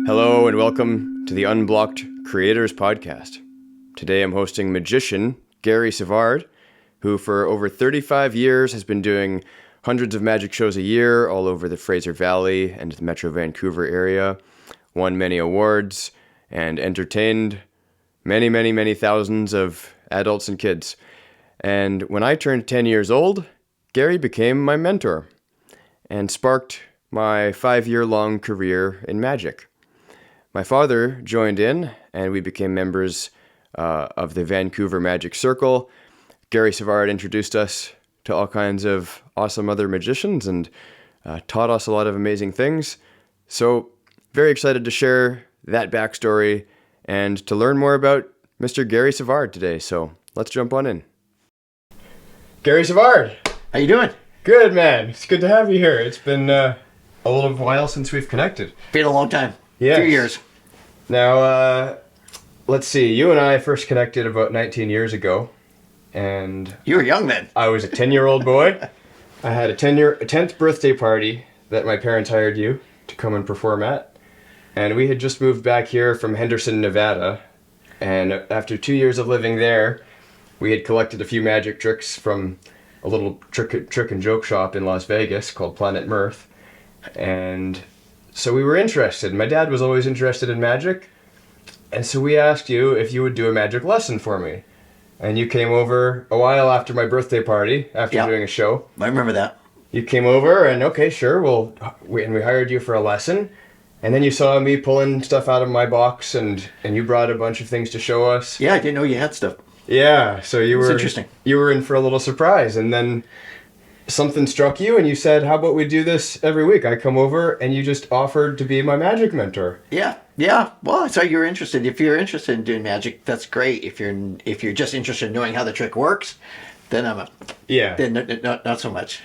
Hello and welcome to the Unblocked Creators Podcast. Today I'm hosting magician Gary Savard, who for over 35 years has been doing hundreds of magic shows a year all over the Fraser Valley and the Metro Vancouver area, won many awards, and entertained many thousands of adults and kids. And when I turned 10 years old, Gary became my mentor and sparked my 5-year-long career in magic. My father joined in, and we became members of the Vancouver Magic Circle. Gary Savard introduced us to all kinds of awesome other magicians and taught us a lot of amazing things. So, very excited to share that backstory and to learn more about Mr. Gary Savard today. So, let's jump on in. Gary Savard! How you doing? Good, man. It's good to have you here. It's been a little while since we've connected. Been a long time. Yes. 2 years. Now, let's see. You and I first connected about 19 years ago, and You were young then. I was a 10-year-old boy. I had a 10th birthday party that my parents hired you to come and perform at, and we had just moved back here from Henderson, Nevada, and after 2 years of living there, we had collected a few magic tricks from a little trick and joke shop in Las Vegas called Planet Mirth, and so we were interested. My dad was always interested in magic, and so we asked you if you would do a magic lesson for me. And you came over a while after my birthday party, after doing a show. I remember that. You came over, and okay, sure, we hired you for a lesson. And then you saw me pulling stuff out of my box, and you brought a bunch of things to show us. Yeah, I didn't know you had stuff. Yeah, so It's interesting. You were in for a little surprise, and then something struck you, and you said, "How about we do this every week?" I come over, and you just offered to be my magic mentor. Yeah. Well, I saw you were interested. If you're interested in doing magic, that's great. If you're just interested in knowing how the trick works, then not so much.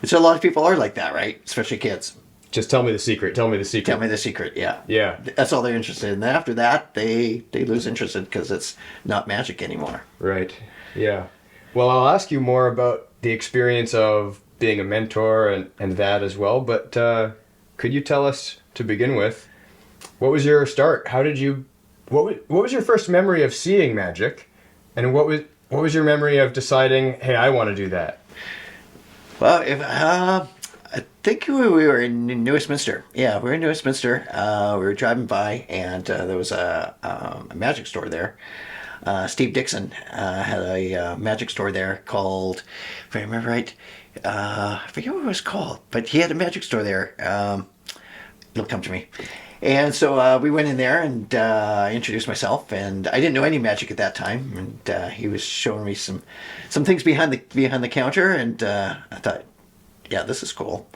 And so a lot of people are like that, right? Especially kids. Just tell me the secret. Tell me the secret. Tell me the secret. Yeah. Yeah. That's all they're interested in. Then after that, they lose interest because it's not magic anymore. Right. Yeah. Well, I'll ask you more about the experience of being a mentor and that as well. But could you tell us, to begin with, what was your start? What was your first memory of seeing magic? And what was your memory of deciding, hey, I want to do that? Well, I think we were in New Westminster. Yeah, we were in New Westminster. We were driving by, and there was a magic store there. Steve Dixon had a magic store there called, if I remember right, I forget what it was called, but he had a magic store there. It'll come to me. And so we went in there, and I introduced myself, and I didn't know any magic at that time, and he was showing me some things behind the counter, and I thought, yeah, this is cool.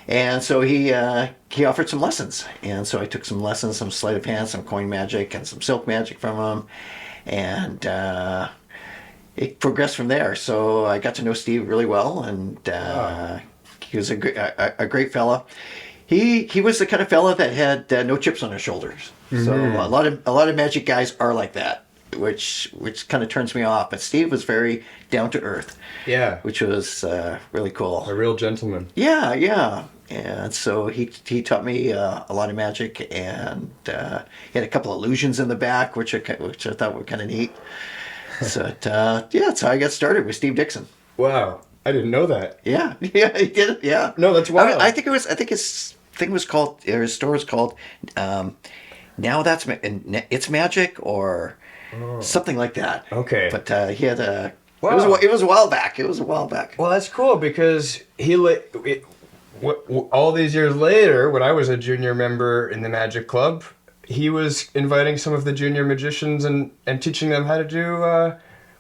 And so he offered some lessons, and so I took some lessons, some sleight of hand, some coin magic, and some silk magic from him, and it progressed from there. So I got to know Steve really well, and he was a great fella. He was the kind of fella that had no chips on his shoulders. Mm-hmm. So a lot of magic guys are like that, which kind of turns me off. But Steve was very down to earth. Yeah, which was really cool. A real gentleman. Yeah. And so he taught me a lot of magic, and he had a couple of illusions in the back, which I thought were kind of neat. So that's how I got started with Steve Dixon. Wow, I didn't know that. Yeah, he did it. Yeah. No, that's wild. I think his thing was called, or his store was called, Now That's It's Magic, or something like that. Okay. But he had a. Wow. It was a while back. Well, that's cool, because all these years later, when I was a junior member in the Magic Club, he was inviting some of the junior magicians and teaching them how to do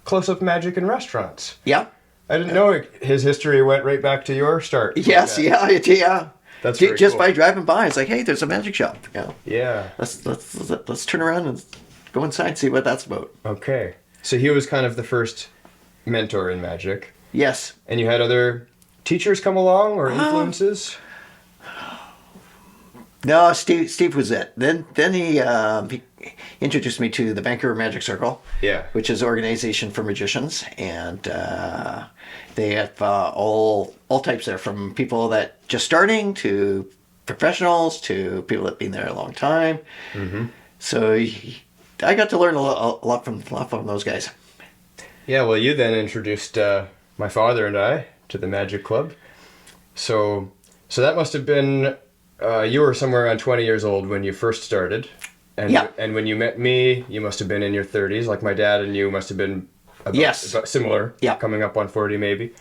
close-up magic in restaurants. Yeah. I didn't know his history went right back to your start. Yes, like yeah. That's very just cool. By driving by, it's like, hey, there's a magic shop. Yeah. Let's turn around and go inside and see what that's about. Okay. So he was kind of the first mentor in magic. Yes. And you had other teachers come along, or influences? No, Steve was it. Then he introduced me to the Vancouver Magic Circle. Yeah. Which is an organization for magicians, and they have all types there, from people that just starting to professionals to people that've been there a long time. So I got to learn a lot from those guys. Yeah, well, you then introduced my father and I to the Magic Club. So that must have been, you were somewhere around 20 years old when you first started. And, Yeah. And when you met me, you must have been in your 30s. Like my dad and you must have been about similar. Yeah. Coming up on 40 maybe.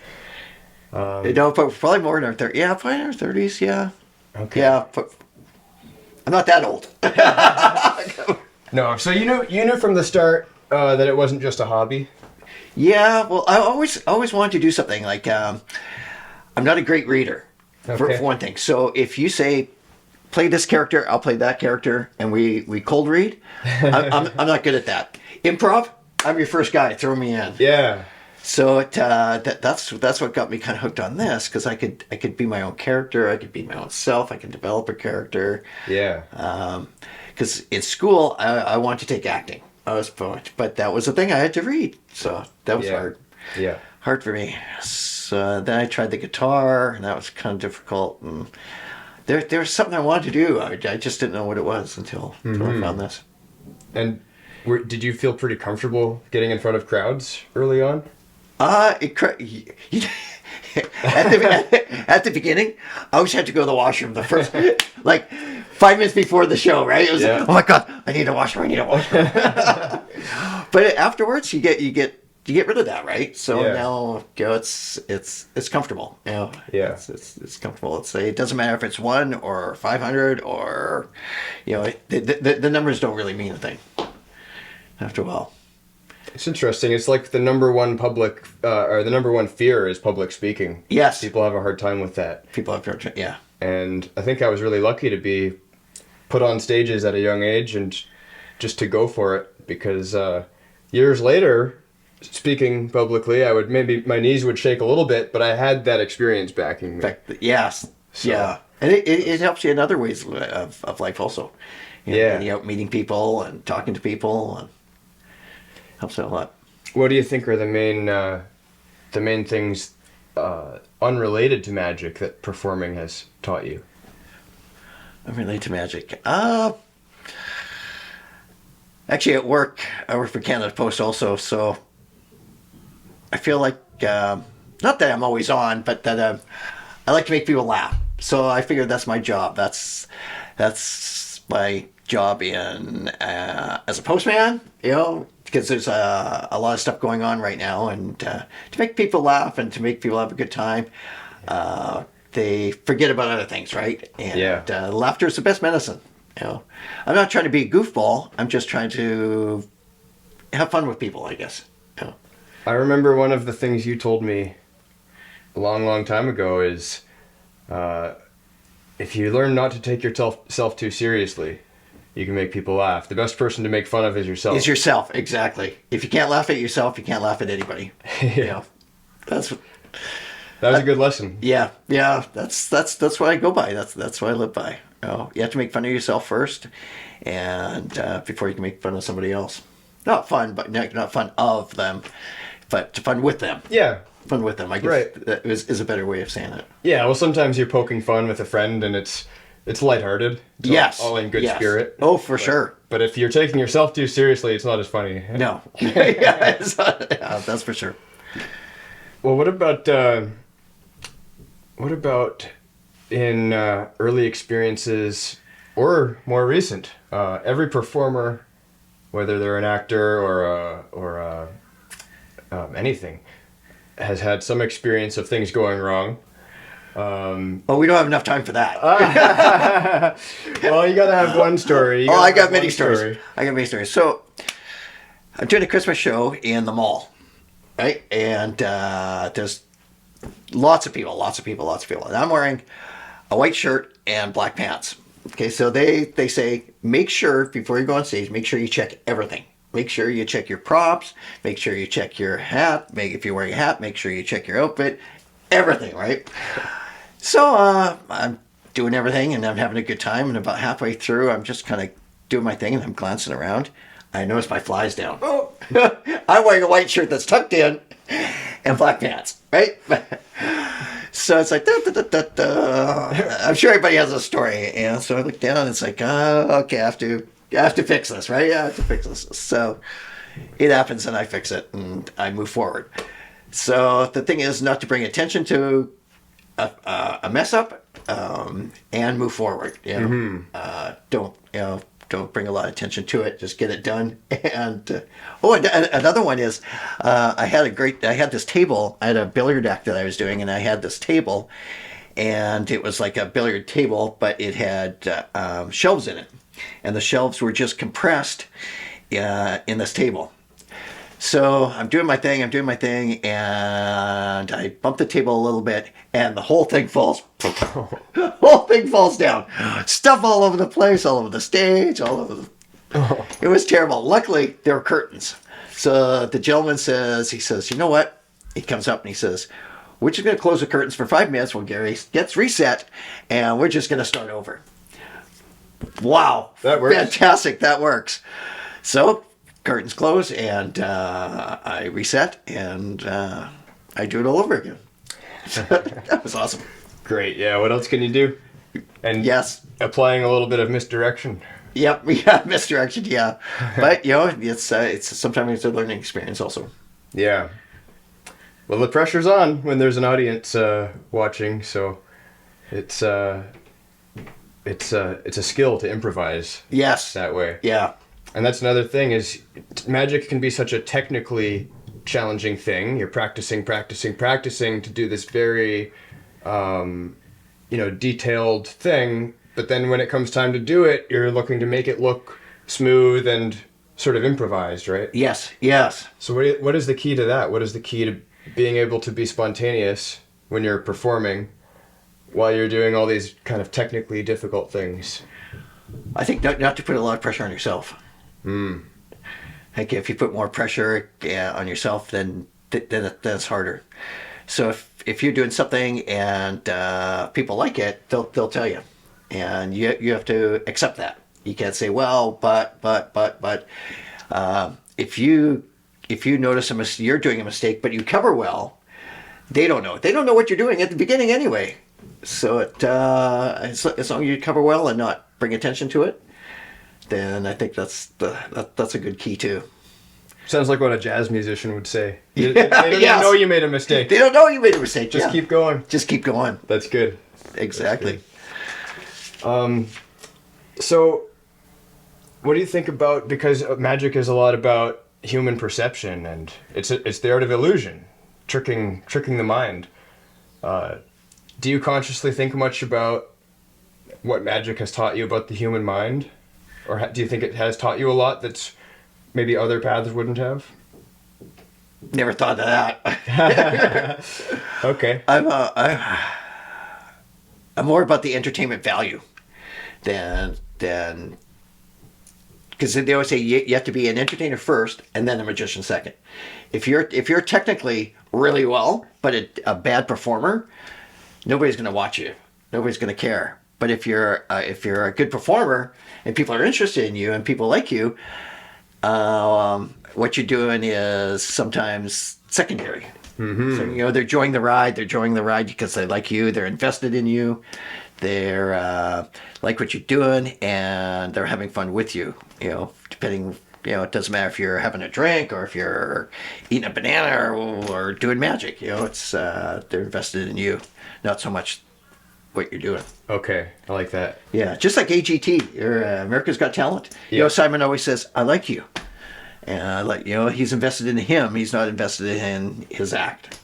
No, but probably more in our 30s. Yeah, probably in our 30s, yeah. Okay. Yeah, but I'm not that old. No, so you knew from the start that it wasn't just a hobby? Yeah, well, I always wanted to do something. Like, I'm not a great reader, for one thing. So if you say, play this character, I'll play that character, and we cold read, I'm not good at that. Improv, I'm your first guy, throw me in. Yeah. So that's what got me kind of hooked on this, because I could be my own character, I could be my own self, I could develop a character. Yeah. Because in school, I wanted to take acting. But that was the thing I had to read, so that was hard. Yeah. Hard for me. So then I tried the guitar, and that was kind of difficult. And there was something I wanted to do. I just didn't know what it was until I found this. And did you feel pretty comfortable getting in front of crowds early on? At the beginning, I always had to go to the washroom the first, like 5 minutes before the show, right? It was like, oh my God, I need a washroom. But afterwards, you get rid of that, right? So now, it's comfortable. Yeah. It's comfortable. It doesn't matter if it's 1 or 500 or, the numbers don't really mean a thing after a while. It's interesting. It's like the number one fear is public speaking. Yes. People have a hard time with that. Yeah. And I think I was really lucky to be put on stages at a young age and just to go for it, because years later, speaking publicly, maybe my knees would shake a little bit, but I had that experience backing me. Yes. So. Yeah. And it helps you in other ways of life also. Getting out, meeting people and talking to people, and helps out a lot. What do you think are the main things unrelated to magic that performing has taught you? Unrelated to magic. Actually, at work, I work for Canada Post also, so I feel like, not that I'm always on, but that I like to make people laugh. So I figured that's my job. That's my job as a postman, because there's a lot of stuff going on right now, and to make people laugh and to make people have a good time, they forget about other things, right? And laughter is the best medicine. I'm not trying to be a goofball. I'm just trying to have fun with people, I guess. I remember one of the things you told me a long, long time ago is, if you learn not to take yourself too seriously, you can make people laugh. The best person to make fun of is yourself. Is yourself, exactly. If you can't laugh at yourself, you can't laugh at anybody. That was a good lesson. Yeah. That's what I go by. That's what I live by. You have to make fun of yourself first, and before you can make fun of somebody else. Not fun, but not fun of them, but fun with them. Yeah. Fun with them, I guess. That is a better way of saying it. Yeah. Well, sometimes you're poking fun with a friend, and it's lighthearted. It's all in good spirit. Oh, for sure. But if you're taking yourself too seriously, it's not as funny. No. That's for sure. Well, what about in early experiences or more recent? Every performer, whether they're an actor or anything, has had some experience of things going wrong. We don't have enough time for that. Well, you gotta have one story. I got many stories. So, I'm doing a Christmas show in the mall, right? And there's lots of people. And I'm wearing a white shirt and black pants. Okay, so they say, make sure, before you go on stage, make sure you check everything. Make sure you check your props. Make sure you check your hat. If you're wearing a hat, make sure you check your outfit. Everything, right? So I'm doing everything, and I'm having a good time. And about halfway through, I'm just kind of doing my thing, and I'm glancing around. I notice my fly's down. Oh, I'm wearing a white shirt that's tucked in and black pants, right? So it's like, I'm sure everybody has a story. And so I look down and it's like, okay, I have to fix this, right? I have to fix this. So it happens and I fix it and I move forward. So the thing is not to bring attention to a mess up and move forward. Don't bring a lot of attention to it. Just get it done. And another one is I had this table. I had a billiard act that I was doing, and I had this table, and it was like a billiard table, but it had shelves in it, and the shelves were just compressed in this table. So I'm doing my thing, and I bump the table a little bit, and the whole thing falls. Whole thing falls down. Stuff all over the place, all over the stage, all over the... It was terrible. Luckily, there were curtains. So the gentleman says, you know what? He comes up and he says, we're just going to close the curtains for 5 minutes while Gary gets reset, and we're just going to start over. Wow. That works. Fantastic. That works. So... curtains close, and I reset, and I do it all over again. That was awesome. Great. Yeah. What else can you do? And yes, applying a little bit of misdirection. Yep. Yeah. Misdirection. Yeah. But it's sometimes it's a learning experience also. Yeah. Well, the pressure's on when there's an audience watching, so it's a skill to improvise. Yes. That way. Yeah. And that's another thing is magic can be such a technically challenging thing. You're practicing to do this very, detailed thing. But then when it comes time to do it, you're looking to make it look smooth and sort of improvised, right? Yes. Yes. So what is the key to that? What is the key to being able to be spontaneous when you're performing while you're doing all these kind of technically difficult things? I think not to put a lot of pressure on yourself. Like if you put more pressure on yourself, then that's harder. So if you're doing something and people like it, they'll tell you, and you have to accept that. You can't say, well, but if you notice you're doing a mistake, but you cover well, they don't know. They don't know what you're doing at the beginning anyway. So as long as you cover well and not bring attention to it, then I think that's a good key too. Sounds like what a jazz musician would say. They don't even know you made a mistake. They don't know you made a mistake. Just keep going. Just keep going. That's good. Exactly. That's good. So, what do you think about, because magic is a lot about human perception, and it's the art of illusion, tricking the mind. Do you consciously think much about what magic has taught you about the human mind? Or do you think it has taught you a lot that's maybe other paths wouldn't have? Never thought of that. Okay. I'm more about the entertainment value than because they always say you have to be an entertainer first and then a magician second. If you're technically really well but a bad performer, nobody's going to watch you. Nobody's going to care. But if you're a good performer and people are interested in you and people like you, what you're doing is sometimes secondary. Mm-hmm. So they're enjoying the ride. They're enjoying the ride because they like you. They're invested in you. They're like what you're doing, and they're having fun with you. Depending. It doesn't matter if you're having a drink or if you're eating a banana or doing magic. It's they're invested in you, not so much what you're doing. Okay, I like that. Yeah, just like AGT, or America's Got Talent. Yeah. Simon always says, "I like you," and he's invested in him. He's not invested in his act.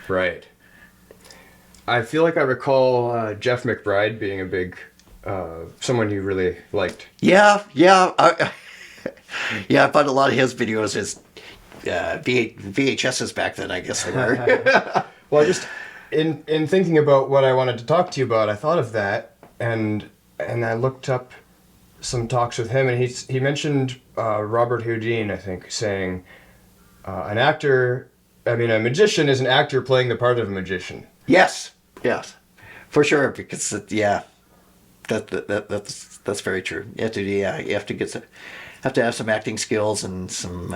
Right. I feel like I recall Jeff McBride being a big someone you really liked. Yeah. I bought a lot of his videos as VHSs back then. I guess they were. Well, just in thinking about what I wanted to talk to you about, I thought of that, and I looked up some talks with him, and he mentioned Robert Houdin, I think, saying a magician is an actor playing the part of a magician. Yes, for sure, because that's very true. You have to have some acting skills and some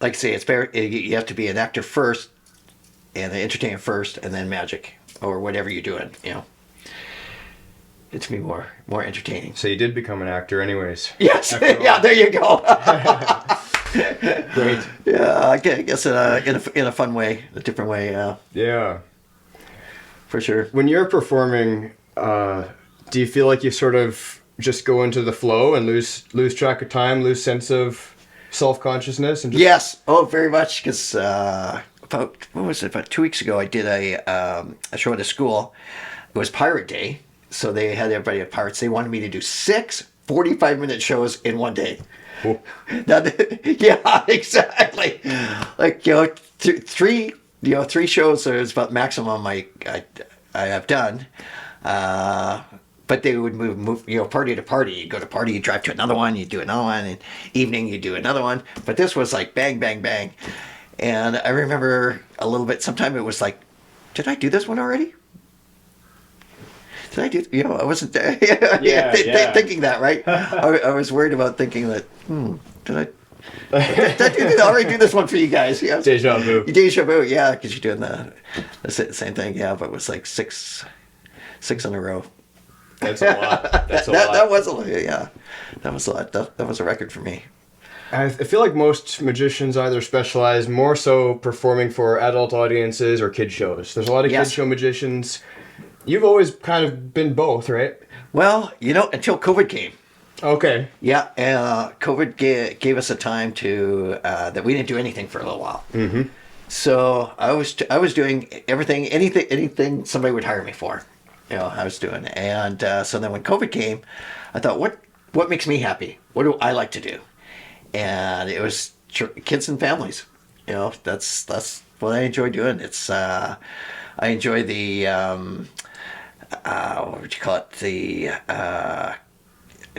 like I say, it's very, you have to be an actor first, and entertainment first, and then magic or whatever you're doing. It's me more entertaining. So you did become an actor, anyways. Yes, yeah. There you go. Great. Yeah, I guess in a fun way, a different way. Yeah. For sure. When you're performing, do you feel like you sort of just go into the flow and lose track of time, lose sense of self-consciousness? And just... Yes. Oh, very much. Because about 2 weeks ago, I did a show at a school. It was Pirate Day, so they had everybody at Pirates. They wanted me to do 6 45-minute shows in one day. Cool. Yeah, exactly. Like three shows is about maximum I have done. But they would move, party to party. You go to party, you drive to another one, you do another one, and evening you do another one. But this was like bang, bang, bang. And I remember a little bit, sometime it was like, did I do this one already? Did I do, I wasn't thinking that, right? I was worried about thinking that, did I already do this one for you guys? Yeah. Deja vu. Deja vu, yeah, because you're doing the same thing, yeah, but it was like six in a row. That's a lot. That's a lot. That was a lot, yeah. That was a lot. That was a record for me. I feel like most magicians either specialize more so performing for adult audiences or kid shows. There's a lot of kid show magicians. You've always kind of been both, right? Well, until COVID came. Okay. Yeah, COVID gave us a time to that we didn't do anything for a little while. Mm-hmm. So I was doing anything somebody would hire me for. I was doing, and so then when COVID came, I thought, what makes me happy? What do I like to do? And it was kids and families. That's what I enjoy doing. It's I enjoy the what would you call it? The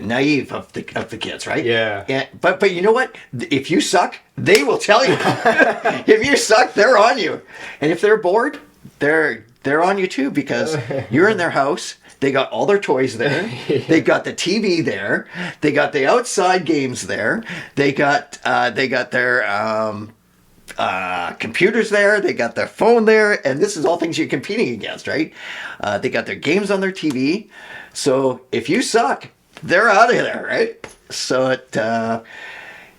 naive of the kids, right? Yeah. But you know what? If you suck, they will tell you. If you suck, they're on you. And if they're bored, they're on you too, because you're in their house. They got all their toys there. Yeah. They got the TV there. They got the outside games there. They got their computers there. They got their phone there, and this is all things you're competing against, right? They got their games on their TV. So if you suck, they're out of there, right? So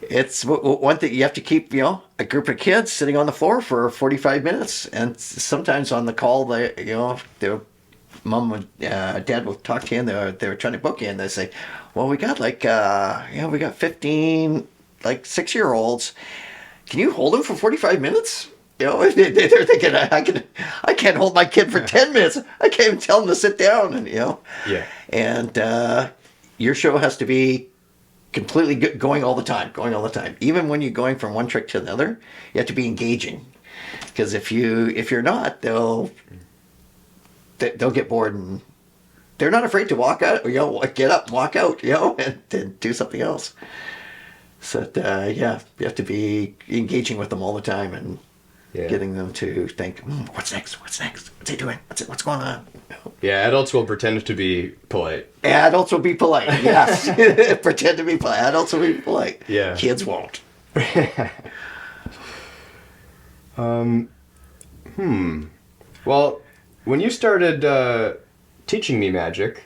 it's one thing you have to keep, a group of kids sitting on the floor for 45 minutes, and sometimes on the call, their mom and dad will talk to you, and they were trying to book you, and they say, well, we got we got 15 like 6-year-olds. Can you hold them for 45 minutes? They're thinking, I can't hold my kid for 10 minutes. I can't even tell them to sit down, and Yeah. And your show has to be completely going all the time. Even when you're going from one trick to another, you have to be engaging, because if you're not, they'll get bored, and they're not afraid to walk out, or get up and walk out, and do something else. So you have to be engaging with them all the time, and getting them to think, what's next? What's he doing? What's going on? Yeah, adults will pretend to be polite. Adults will be polite, yes. Pretend to be polite. Adults will be polite. Yeah. Kids won't. Well, when you started teaching me magic,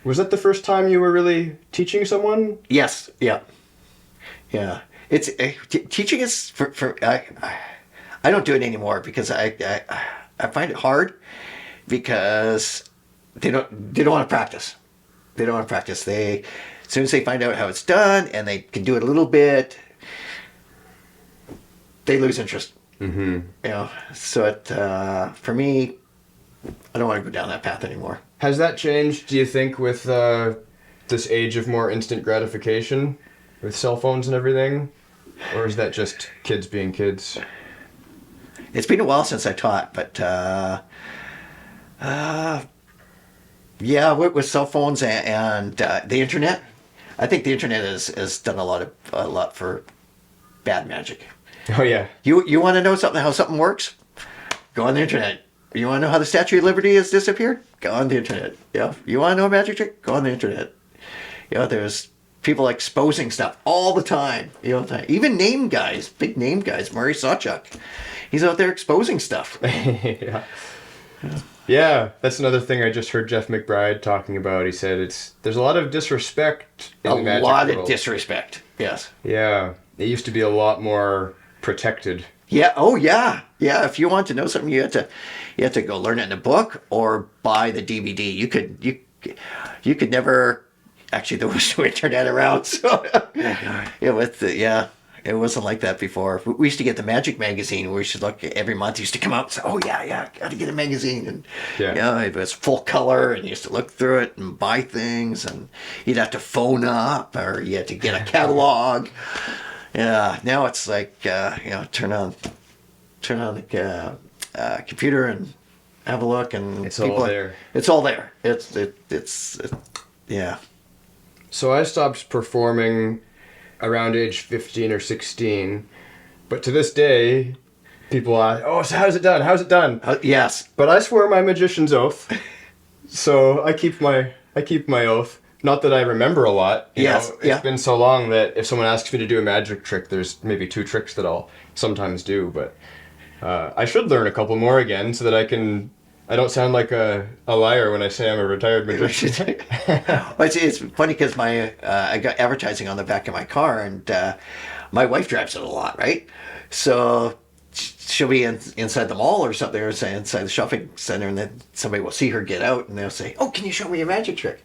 was that the first time you were really teaching someone? Yes. Yeah. Yeah. It's teaching is for I don't do it anymore, because I find it hard, because they don't want to practice. They don't want to practice. As soon as they find out how it's done and they can do it a little bit, they lose interest. Mm-hmm. So for me, I don't want to go down that path anymore. Has that changed, do you think, with this age of more instant gratification, with cell phones and everything? Or is that just kids being kids? It's been a while since I taught, but with cell phones and the internet, I think the internet has done a lot for bad magic. Oh yeah. You want to know how something works? Go on the internet. You want to know how the Statue of Liberty has disappeared? Go on the internet. Yeah. You want to know a magic trick? Go on the internet. There's people exposing stuff all the time. Even big name guys, Murray Sawchuk. he's out there exposing stuff. Yeah. Yeah, that's another thing I just heard Jeff McBride talking about. He said there's a lot of disrespect in the magic lot world. of disrespect. Yes. Yeah, it used to be a lot more protected. Yeah. Oh, yeah. Yeah. If you want to know something, you had to go learn it in a book or buy the DVD. You could never. Actually, there was no internet around, so it wasn't like that before. We used to get the Magic magazine. We used to look every month. Used to come out and say, "Oh yeah, got to get a magazine." And it was full color, and you used to look through it and buy things, and you'd have to phone up or you had to get a catalog. Yeah, now it's like turn on the computer and have a look, and it's all there. It's all there. It's yeah. So I stopped performing around age 15 or 16, but to this day, people ask, "Oh, so how's it done? How's it done?" Yes, but I swear my magician's oath, so I keep my oath. Not that I remember a lot. It's been so long that if someone asks me to do a magic trick, there's maybe 2 tricks that I'll sometimes do, but I should learn a couple more again so that I don't sound like a liar when I say I'm a retired magician. Well, it's funny because I got advertising on the back of my car, and my wife drives it a lot, right? So she'll be inside the mall or something, or say inside the shopping center, and then somebody will see her get out, and they'll say, "Oh, can you show me a magic trick?"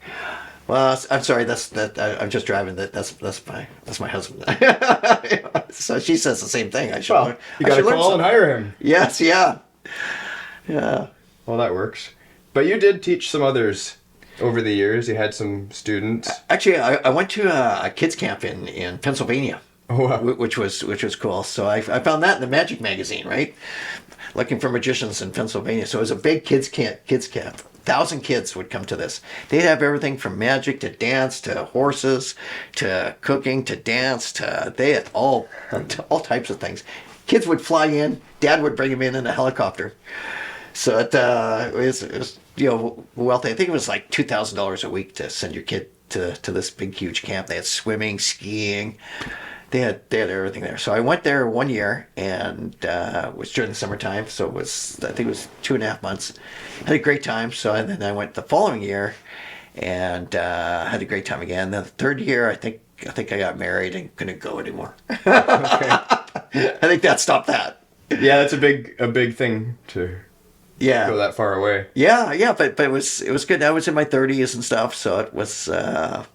Well, I'm sorry. I'm just driving. That's my husband. So she says the same thing. You got to call and hire him. Yes. Yeah. Well, that works. But you did teach some others over the years. You had some students. Actually, I went to a kids camp in Pennsylvania, which was cool. So I found that in the Magic magazine, right? Looking for magicians in Pennsylvania. So it was a big kids camp. 1,000 kids would come to this. They'd have everything from magic to dance to horses to cooking to dance they had all types of things. Kids would fly in. Dad would bring them in a helicopter. So it was wealthy. I think it was like $2,000 a week to send your kid to this big huge camp. They had swimming, skiing. They had everything there. So I went there 1 year, and it was during the summertime. So I think it was 2.5 months. Had a great time. So then I went the following year, and had a great time again. Then the third year, I think I got married and couldn't go anymore. Okay. I think that stopped that. Yeah, that's a big thing to. Yeah. Go that far away. Yeah, but it was good. I was in my 30s and stuff, so it was I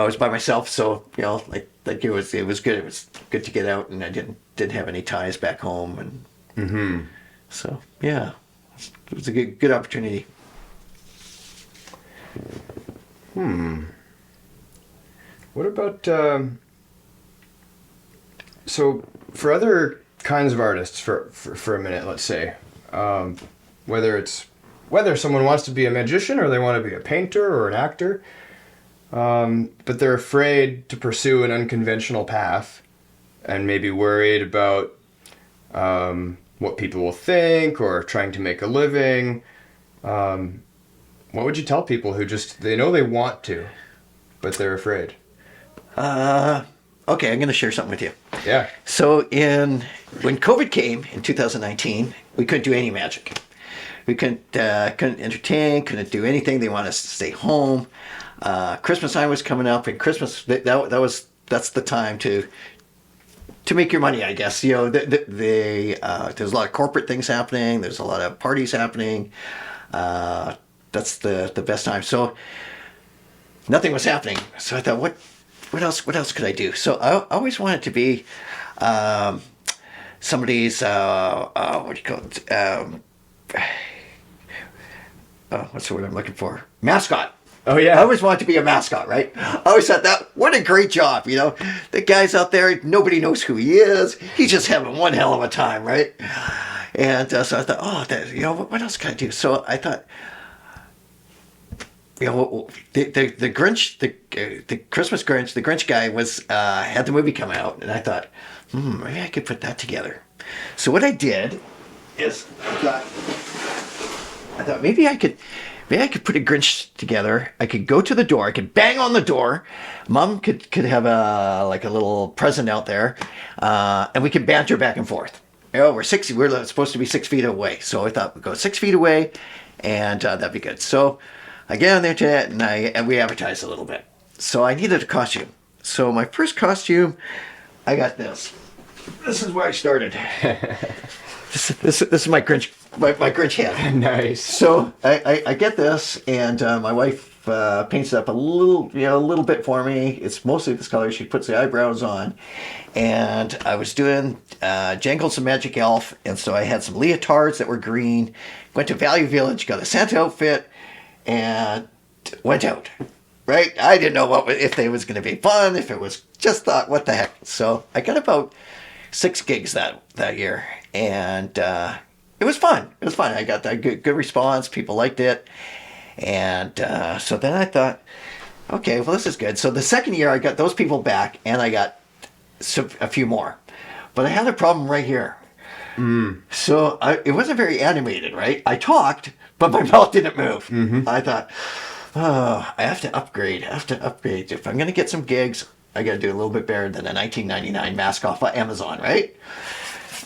was by myself, so like it was good. It was good to get out, and I didn't have any ties back home, and so yeah, it was a good opportunity. What about so for other kinds of artists for a minute, let's say, whether someone wants to be a magician or they want to be a painter or an actor, but they're afraid to pursue an unconventional path and maybe worried about what people will think or trying to make a living. What would you tell people who they know they want to, but they're afraid? Okay, I'm going to share something with you. Yeah. So when COVID came in 2019, we couldn't do any magic. We couldn't entertain, couldn't do anything. They wanted us to stay home. Christmas time was coming up, and Christmas that's the time to make your money, I guess. There's a lot of corporate things happening. There's a lot of parties happening. That's the best time. So nothing was happening. So I thought, what else could I do? So I always wanted to be somebody's what do you call it? What's the word I'm looking for? Mascot. Oh yeah. I always wanted to be a mascot, right? I always thought what a great job, The guy's out there, nobody knows who he is. He's just having one hell of a time, right? And so I thought, what else can I do? So I thought, the Grinch, the Christmas Grinch, the Grinch guy had the movie come out, and I thought, maybe I could put that together. So what I did is I got I thought maybe I could put a Grinch together. I could go to the door. I could bang on the door. Mom could have a little present out there, and we could banter back and forth. We're supposed to be 6 feet away, so I thought we'd go 6 feet away, and that'd be good. So I get on the internet and we advertise a little bit. So I needed a costume. So my first costume, I got this. This is where I started. This is my Grinch. My Grinch hat. Nice. So I get this, and my wife paints it up a little bit for me. It's mostly this color. She puts the eyebrows on, and I was doing Jangles the Magic Elf, and so I had some leotards that were green. Went to Value Village, got a Santa outfit, and went out. Right? I didn't know if it was going to be fun. If it was just thought, what the heck? So I got about 6 gigs that year, and it was fun. It was fun. I got that good response. People liked it. And so then I thought, okay, well, this is good. So the second year, I got those people back, and I got a few more. But I had a problem right here. So it wasn't very animated, right? I talked, but my mouth didn't move. Mm-hmm. I thought, oh, I have to upgrade. If I'm going to get some gigs, I got to do a little bit better than a $19.99 mask off of Amazon, right?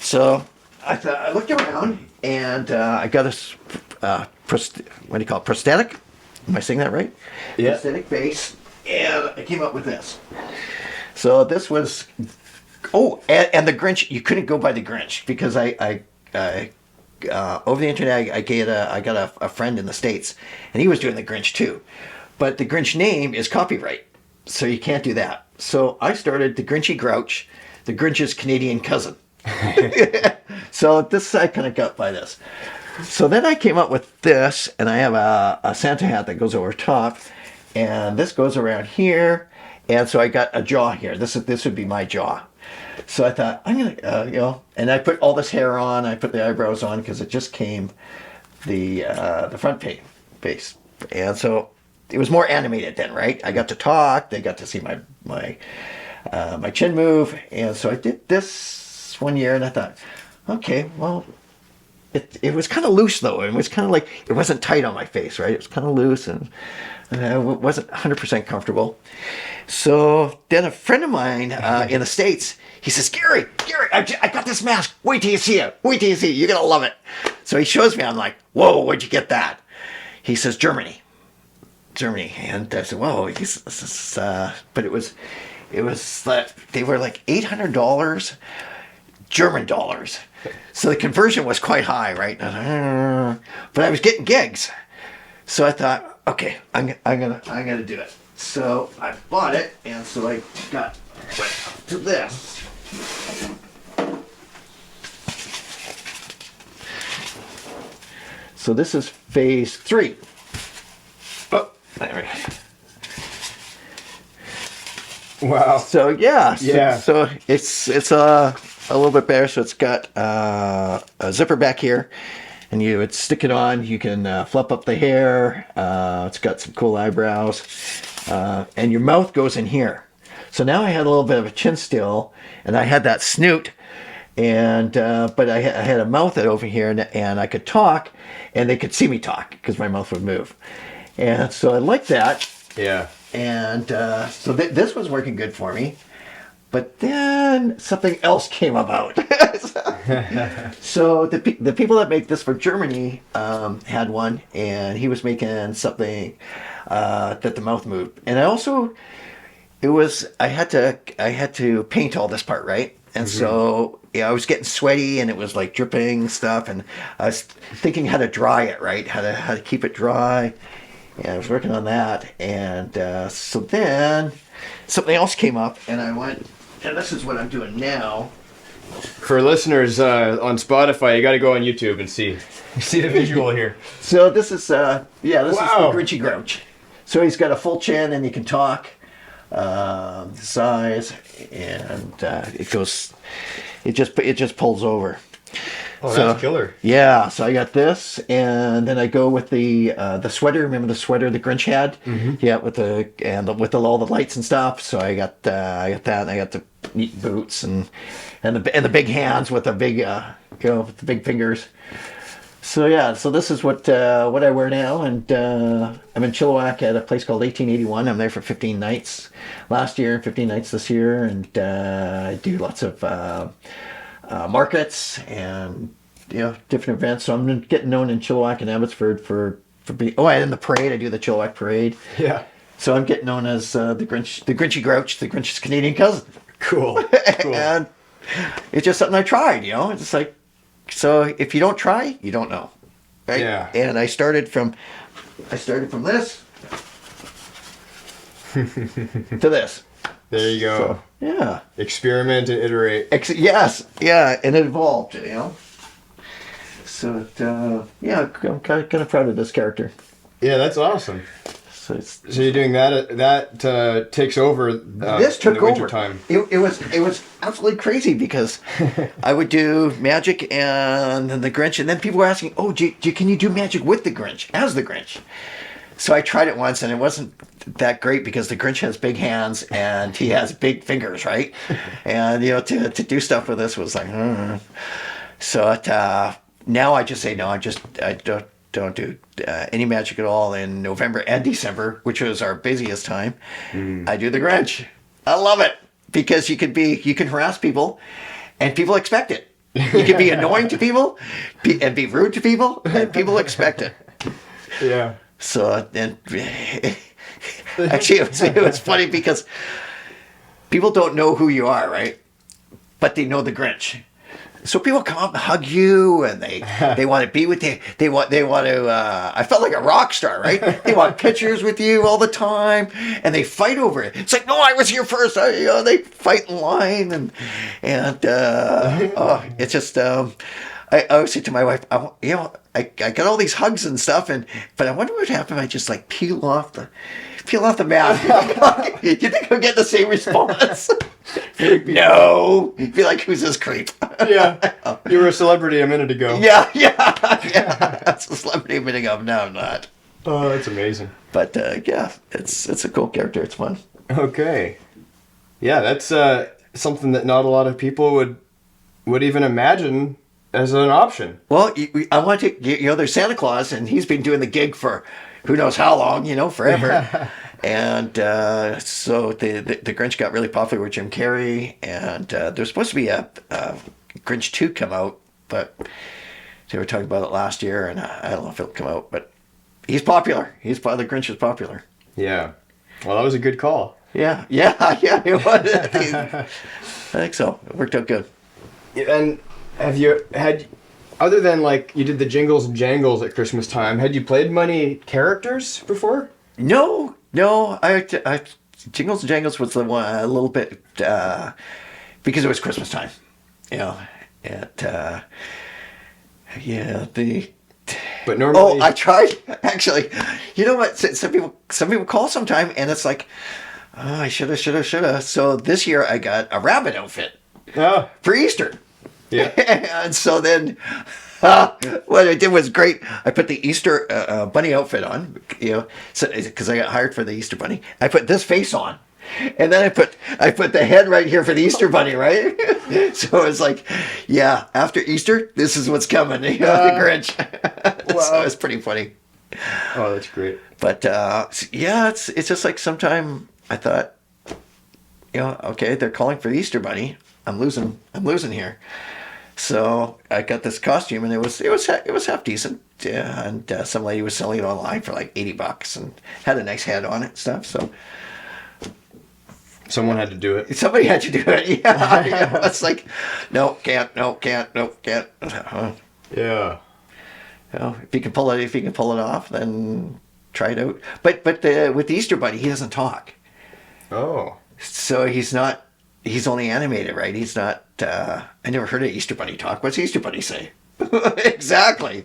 So I looked around, and I got this, prosthetic? Am I saying that right? Yeah. Prosthetic base, and I came up with this. So this was, and the Grinch, you couldn't go by the Grinch, because I over the internet, I got a friend in the States, and he was doing the Grinch too. But the Grinch name is copyright, so you can't do that. So I started the Grinchy Grouch, the Grinch's Canadian cousin. So this, I kind of got by this. So then I came up with this, and I have a Santa hat that goes over top, and this goes around here, and so I got a jaw here. This would be my jaw. So I thought, I'm gonna, and I put all this hair on. I put the eyebrows on because it just came the front face, and so it was more animated then, right? I got to talk. They got to see my chin move, and so I did this one year, and I thought, okay, well, it was kind of loose though. It was kind of like, it wasn't tight on my face, right? It was kind of loose, and I wasn't 100% comfortable. So then a friend of mine in the States, he says, Gary, I got this mask. Wait till you see it. You're going to love it. So he shows me. I'm like, whoa, where'd you get that? He says, Germany. And I said, whoa. But it was they were like $800 German dollars. So the conversion was quite high, right? But I was getting gigs. So I thought, okay, I'm gonna do it. So I bought it, and so I went up to this. So this is phase 3. Oh, there we go. Wow. So yeah. Yeah. So it's a little bit better. So it's got a zipper back here, and you would stick it on. You can flip up the hair. It's got some cool eyebrows, and your mouth goes in here. So now I had a little bit of a chin still, and I had that snoot, and but I had a mouth over here, and I could talk, and they could see me talk because my mouth would move, and so I liked that. Yeah. And so this was working good for me. But then something else came about. So the people that make this for Germany had one, and he was making something that the mouth moved. And I had to paint all this part, right? And so I was getting sweaty, and it was like dripping stuff, and I was thinking how to dry it, right? How to keep it dry. And I was working on that, and so then something else came up, and I went, and this is what I'm doing now. For listeners on Spotify, you got to go on YouTube and see the visual here. So this is this is the Wow. Grinchy Grouch. So he's got a full chin, and he can talk, the size, and it just pulls over. Oh, So, that's killer. Yeah, so I got this, and then I go with the sweater. Remember the sweater the Grinch had? Mm-hmm. Yeah, with all the lights and stuff. So I got that, and I got the neat boots and the big hands with the big with the big fingers. So this is what I wear now, and I'm in Chilliwack at a place called 1881. I'm there for 15 nights last year, 15 nights this year, and I do lots of markets and different events. So I'm getting known in Chilliwack and Abbotsford for being. Oh, and in the parade, I do the Chilliwack parade. Yeah. So I'm getting known as the Grinch, the Grinchy Grouch, the Grinch's Canadian cousin. Cool. And it's just something I tried. It's like. So if you don't try, you don't know, right? Yeah. And I started from this to this. There you go. So, yeah. Experiment and iterate. Yes. Yeah. And it evolved, So I'm kind of proud of this character. Yeah, that's awesome. So you're doing that. That takes over. This took in the winter over. Time. It was absolutely crazy because I would do magic and then the Grinch, and then people were asking, "Oh, can you do magic with the Grinch as the Grinch?" So I tried it once, and it wasn't that great because the Grinch has big hands and he has big fingers, right? And to do stuff with this was like, So now I just say no. I don't do any magic at all in November and December, which was our busiest time. I do the Grinch. I love it because you can harass people and people expect it. You can be annoying to people and be rude to people and people expect it. Yeah. So and actually it was funny because people don't know who you are, right? But they know the Grinch. So people come up and hug you, and they want to be with you. They want to. I felt like a rock star, right? They want pictures with you all the time, and they fight over it. It's like, no, I was here first. They fight in line, and it's just. I always say to my wife, I got all these hugs and stuff, but I wonder what would happen if I just like peel off the mask. You think I'll get the same response? No. Be like, who's this creep? Yeah. You were a celebrity a minute ago. Yeah. That's a celebrity a minute ago. No, I'm not. Oh, that's amazing. But it's a cool character. It's fun. Okay. Yeah, that's something that not a lot of people would even imagine as an option. Well, I want to, there's Santa Claus, and he's been doing the gig for who knows how long, forever. And so the Grinch got really popular with Jim Carrey, and there's supposed to be a Grinch 2 come out, but they were talking about it last year, and I don't know if it'll come out, but he's popular. The Grinch is popular. Yeah. Well, that was a good call. Yeah, it was. I think so. It worked out good. And have you had, other than like you did the Jingles and Jangles at Christmas time, had you played many characters before? No. I Jingles and Jangles was the one a little bit because it was Christmas time. But normally. Oh, I tried actually. You know what? Some people call sometime, and it's like, oh, I shoulda. So this year I got a rabbit outfit for Easter. Yeah. And so then what I did was great. I put the Easter bunny outfit on, because I got hired for the Easter bunny. I put this face on. And then I put the head right here for the Easter bunny, right? So it's like, yeah, after Easter, this is what's coming, the Grinch. Wow. So it's pretty funny. Oh, that's great. But it's just like sometime I thought, okay, they're calling for the Easter bunny. I'm losing here. So I got this costume, and it was half decent. Yeah, and some lady was selling it online for like $80 and had a nice head on it and stuff. So someone had to do it. Somebody had to do it. Yeah, it's like, no, can't. Yeah. If you can pull it off, then try it out. But with the Easter bunny, he doesn't talk. Oh. So he's only animated, right? He's not. I never heard an Easter bunny talk. What's Easter bunny say? Exactly.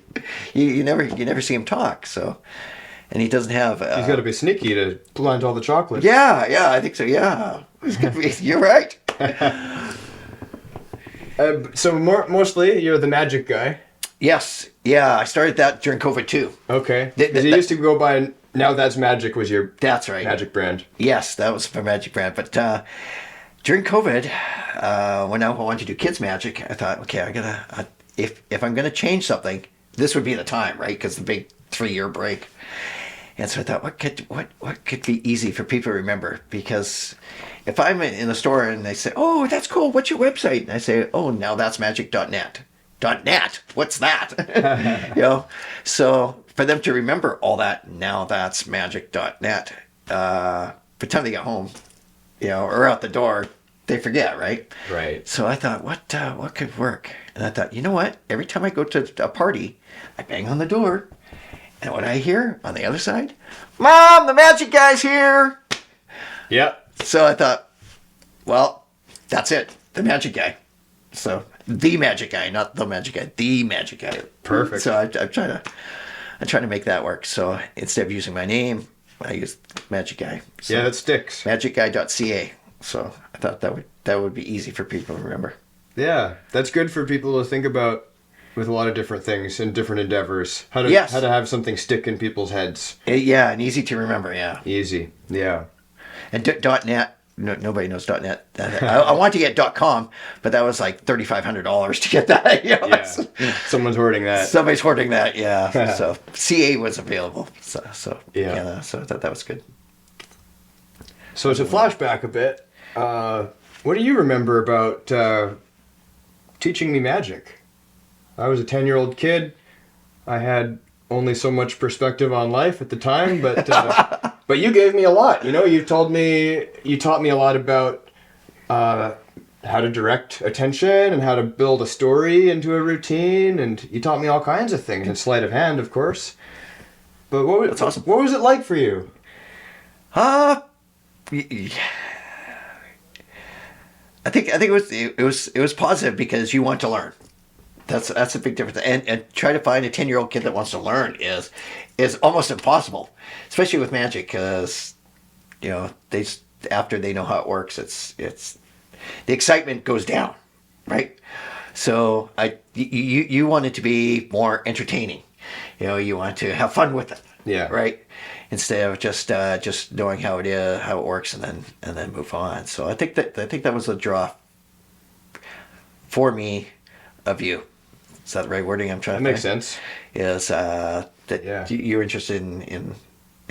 You never see him talk. So, and he doesn't have. He's got to be sneaky to plant all the chocolate. Yeah, I think so. Yeah, you're right. So mostly you're the magic guy. Yes. Yeah, I started that during COVID too. Okay. Because you used to go by. Now That's Magic was your. That's right. Magic brand. Yes, that was my magic brand, but. During COVID, when I wanted to do kids magic, I thought, okay, I gotta if I'm gonna change something, this would be the time, right? Because the big 3-year break. And so I thought, what could be easy for people to remember? Because if I'm in the store and they say, "Oh, that's cool. What's your website?" And I say, "Oh, now that's magic.net." .net? What's that? So for them to remember all that, now that's magic.net. By the time they get home, or out the door, they forget, right? Right. So I thought, what could work? And I thought, you know what? Every time I go to a party, I bang on the door. And what I hear on the other side, "Mom, the magic guy's here." Yep. So I thought, well, that's it. The magic guy. So the magic guy, not the magic guy, the magic guy. Perfect. So I'm trying to make that work. So instead of using my name, I use magic guy. So Yeah, that sticks. magicguy.ca. So I thought that would be easy for people to remember. Yeah, that's good for people to think about with a lot of different things and different endeavors. How to have something stick in people's heads. Yeah, and easy to remember. Yeah. Easy. Yeah. And .net. No, nobody knows .net. I wanted to get .com, but that was like $3,500 to get that. Yeah. Someone's hoarding that. Somebody's hoarding that. Yeah. So CA was available. So yeah. So I thought that was good. So to flashback a bit, what do you remember about teaching me magic? I was a 10-year-old kid. I had only so much perspective on life at the time, but but you gave me a lot. You taught me a lot about how to direct attention and how to build a story into a routine, and you taught me all kinds of things in sleight of hand, of course. But That's awesome. What was it like for you? I think it was positive because you want to learn. That's a big difference. And try to find a 10-year-old kid that wants to learn is almost impossible, especially with magic, because they after they know how it works, it's the excitement goes down, right? So you want it to be more entertaining. You want to have fun with it. Yeah. Right. Instead of just knowing how it works, and then move on. So I think that was a draw for me of you. Is that the right wording I'm trying to That makes find? sense. Is that you're interested in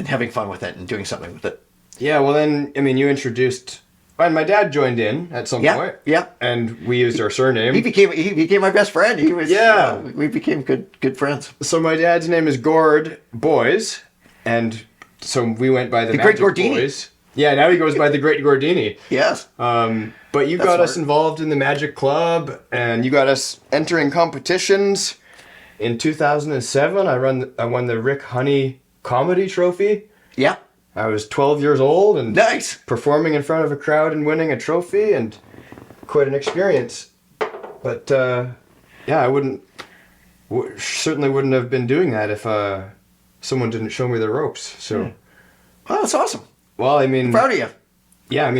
having fun with it and doing something with it. Yeah, well then, you introduced... And my dad joined in at some point. Yeah. And we used our surname. He became my best friend. He was... Yeah. We became good friends. So my dad's name is Gord Boys, and so we went by the Great Magic Gordini. Boys. Yeah, now he goes by the Great Gordini. Yes. But you That's got us smart. involved in the Magic Club, and you got us entering competitions. In 2007, I won the Rick Honey Comedy Trophy. Yeah. I was 12 years old and Nice. performing in front of a crowd and winning a trophy, and quite an experience. But I certainly wouldn't have been doing that if someone didn't show me the ropes. So, Oh, that's awesome. well, I'm proud of you. yeah,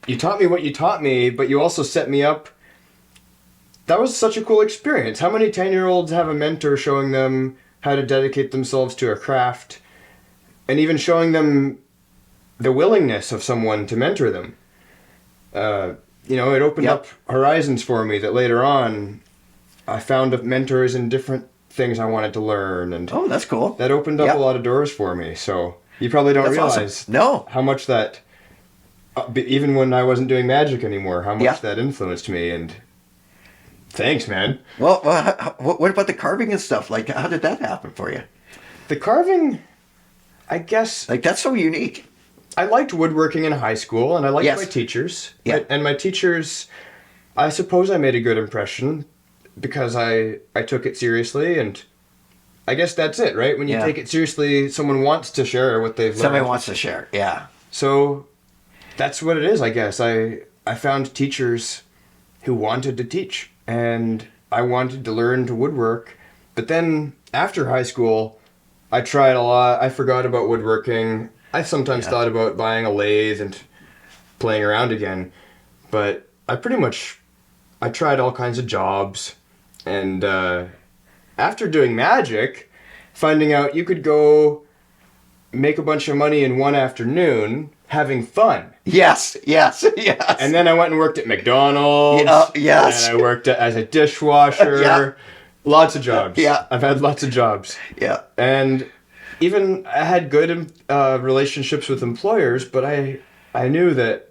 you taught me what you taught me, but you also set me up. That was such a cool experience. How many 10-year-olds have a mentor showing them how to dedicate themselves to a craft, and even showing them the willingness of someone to mentor them? It opened up horizons for me that later on I found mentors in different things I wanted to learn, and Oh, that's cool. that opened up a lot of doors for me. So you probably don't That's realize awesome. No. how much that, even when I wasn't doing magic anymore, how much Yeah. that influenced me. And thanks, man. Well, what about the carving and stuff? Like, how did that happen for you? The carving, I guess, Like, that's so unique. I liked woodworking in high school, and I liked Yes. my teachers. Yeah. And my teachers, I suppose I made a good impression because I took it seriously, and I guess that's it, right? When you Yeah. take it seriously, someone wants to share what they've Somebody learned. wants to share. Yeah. So that's what it is, I guess. I found teachers who wanted to teach, and I wanted to learn to woodwork. But then after high school, I tried a lot. I forgot about woodworking. I sometimes thought about buying a lathe and playing around again. But I tried all kinds of jobs. And after doing magic, finding out you could go make a bunch of money in one afternoon having fun. Yes. And then I went and worked at McDonald's. Yes. And I worked as a dishwasher. Yeah. Lots of jobs. Yeah. I've had lots of jobs. Yeah. And even I had good relationships with employers, but I knew that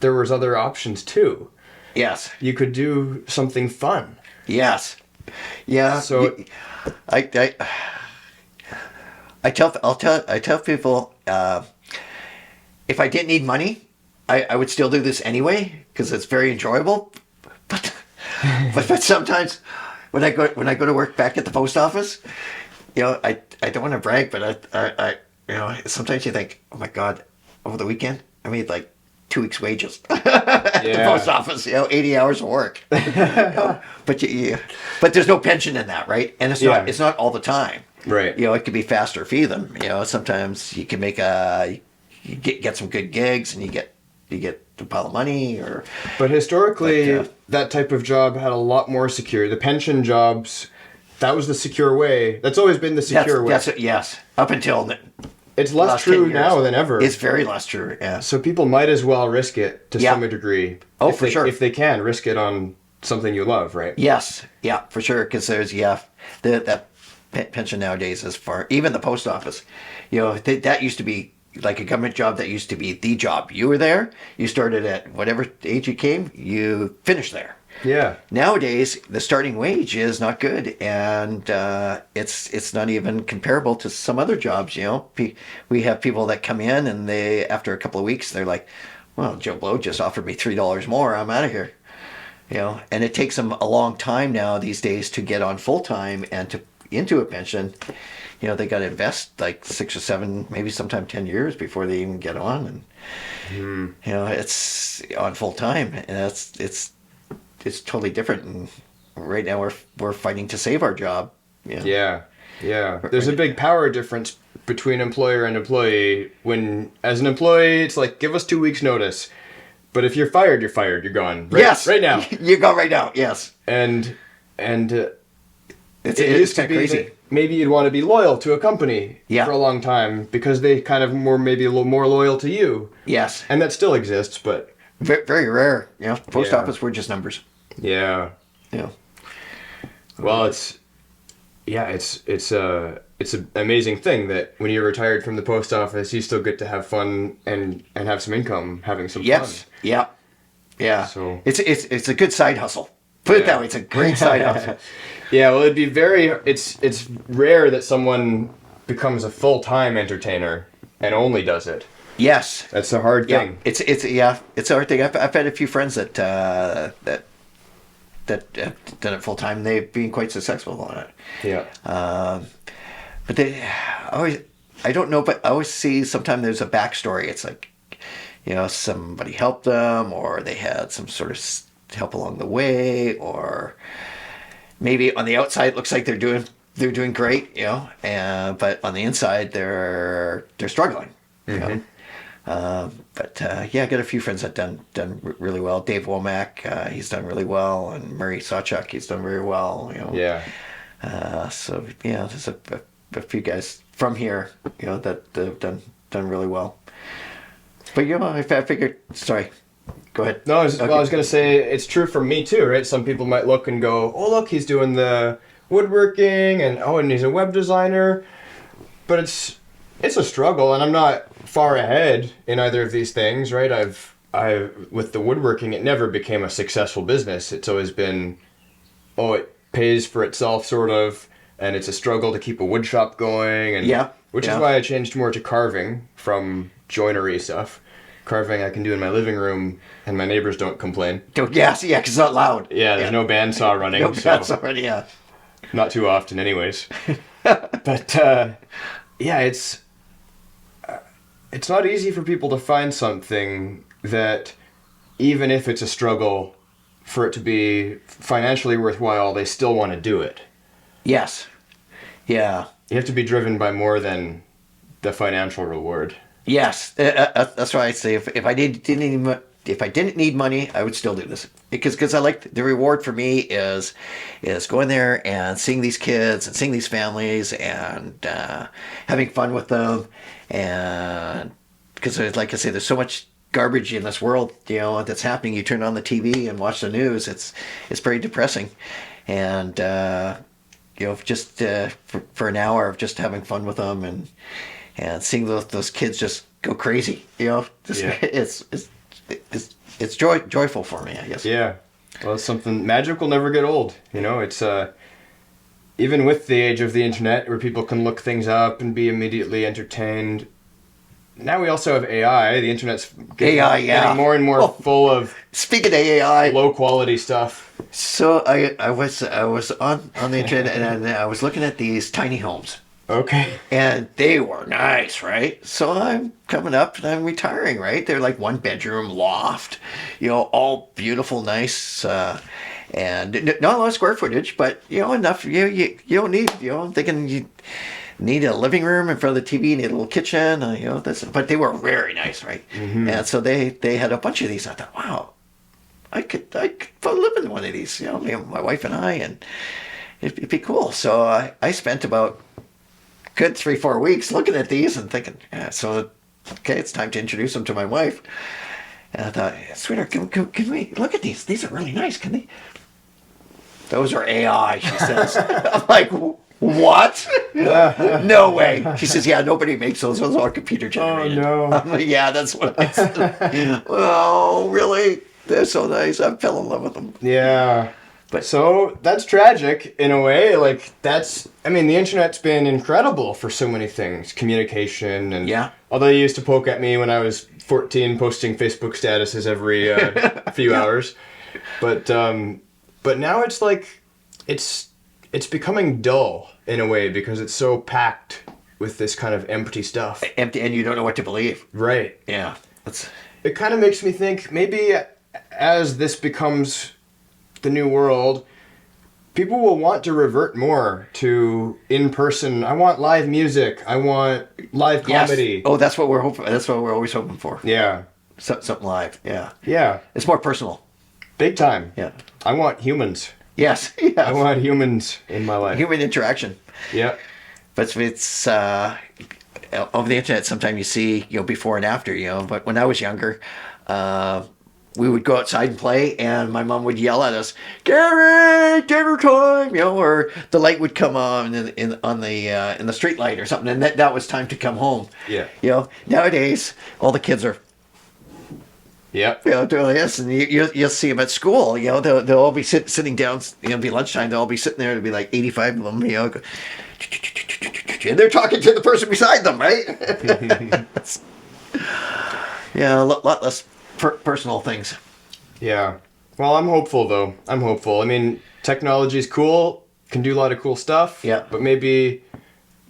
there was other options too. Yes. You could do something fun. Yes. Yeah. So I tell people if I didn't need money, I would still do this anyway because it's very enjoyable. But but sometimes when I go to work back at the post office, I don't want to brag, but I sometimes you think, oh my God, over the weekend I made like 2 weeks' wages at the post office. 80 hours of work. But but there's no pension in that, right? And it's not all the time. Right. It could be faster fee them. Sometimes you can make you get some good gigs and you get a pile of money But historically, that type of job had a lot more secure. The pension jobs, that was the secure way. That's always been the secure way. Yes. Up until it's less true now than ever. It's very less true. Yeah. So people might as well risk it to some degree. Oh, for sure. If they can risk it on something you love, right? Yes. Yeah, for sure. Because there's that pension nowadays is far. Even the post office, that used to be like a government job. That used to be the job. You were there. You started at whatever age you came. You finished there. Yeah. Nowadays, the starting wage is not good, and it's not even comparable to some other jobs. We have people that come in, and they after a couple of weeks, they're like, "Well, Joe Blow just offered me $3 more. I'm out of here." And it takes them a long time now these days to get on full time and to into a pension. They got to invest like 6 or 7, maybe sometime 10 years before they even get on, and it's on full time, and it's totally different, and right now we're fighting to save our job. Yeah. There's a big power difference between employer and employee. When as an employee, it's like give us 2 weeks notice, but if you're fired, you're fired. You're gone. Right now. You're gone right now. Yes. And it's kind of crazy. Maybe you'd want to be loyal to a company for a long time because they kind of maybe a little more loyal to you. Yes. And that still exists, but very, very rare. Post office were just numbers. Yeah. Well, it's an amazing thing that when you're retired from the post office, you still get to have fun and have some income, having some fun. Yeah. So it's a good side hustle. Put it that way. It's a great side hustle. Yeah. Well, it'd be it's rare that someone becomes a full-time entertainer and only does it. Yes. That's a hard thing. It's a hard thing. I've had a few friends that done it full time. They've been quite successful on it. Yeah. But I don't know, but I always see sometimes there's a backstory. It's like, somebody helped them, or they had some sort of help along the way, or maybe on the outside it looks like they're doing great, but on the inside they're struggling. Mm-hmm. I got a few friends that done really well. Dave Womack, he's done really well, and Murray Sawchuk, he's done very well. Yeah. There's a few guys from here, that have done really well. But I figured. Sorry, go ahead. No, I was going to say it's true for me too, right? Some people might look and go, "Oh, look, he's doing the woodworking, and he's a web designer," but it's a struggle, and I'm not far ahead in either of these things, right? I with the woodworking, it never became a successful business. It's always been, it pays for itself, sort of, and it's a struggle to keep a wood shop going, and which is why I changed more to carving from joinery stuff. Carving I can do in my living room, and my neighbors don't complain. Because it's not loud. Yeah, there's no bandsaw running. No bandsaw running, yeah. Not too often, anyways. But it's not easy for people to find something that, even if it's a struggle, for it to be financially worthwhile, they still want to do it. Yes. Yeah. You have to be driven by more than the financial reward. Yes, that's why I say if I didn't need money, I would still do this because I like the reward for me is going there and seeing these kids and seeing these families and having fun with them, and because like I say, there's so much garbage in this world, that's happening. You turn on the TV and watch the news, it's pretty depressing, and just for an hour of just having fun with them and seeing those kids just go crazy. It's joyful for me, I guess. Yeah. Well, it's something magic will never get old. It's even with the age of the internet, where people can look things up and be immediately entertained. Now we also have AI. The internet's getting more and more full of. Speaking of AI, low quality stuff. So I was on the internet and I was looking at these tiny homes. Okay. And they were nice, right? So I'm coming up and I'm retiring, right? They're like 1-bedroom loft, all beautiful, nice, and not a lot of square footage, but enough. You don't need. I'm thinking you need a living room in front of the TV, need a little kitchen, but they were very nice, right? Mm-hmm. And so they had a bunch of these. I thought, wow, I could live in one of these, my wife and I, and it'd be cool. So I spent about good 3-4 weeks looking at these and thinking, it's time to introduce them to my wife. And I thought, sweetheart, can we look at these? These are really nice. Can they? Those are AI, she says. I'm like, what? No way. She says, yeah, nobody makes those. Those are computer generated. Oh, no. I'm like, yeah, that's what I said. Oh, really? They're so nice. I fell in love with them. Yeah. But so that's tragic in a way. Like the internet's been incredible for so many things, communication, and although you used to poke at me when I was 14, posting Facebook statuses every few hours, but now it's like it's becoming dull in a way because it's so packed with this kind of empty stuff. Empty, and you don't know what to believe. Right. Yeah. It kind of makes me think maybe as this becomes the new world, people will want to revert more to in-person. I want live music. I want live comedy. Yes. Oh, that's what we're hoping. That's what we're always hoping for. Yeah. Something live. Yeah. Yeah. It's more personal. Big time. Yeah. I want humans. Yes. I want humans in my life. Human interaction. Yeah. But it's over the internet. Sometimes you see before and after. But when I was younger, we would go outside and play, and my mom would yell at us, "Gary, dinner time!" Or the light would come on in the street light or something, and that was time to come home. Yeah. Nowadays, all the kids are. Yep. Doing this, and you'll see them at school. They'll all be sitting down. It'll be lunchtime. They'll all be sitting there. It'll be like 85 of them. And they're talking to the person beside them, right? Yeah, a lot less personal things. Yeah. Well, I'm hopeful though. I'm hopeful. I mean, technology's cool. Can do a lot of cool stuff. Yeah. But maybe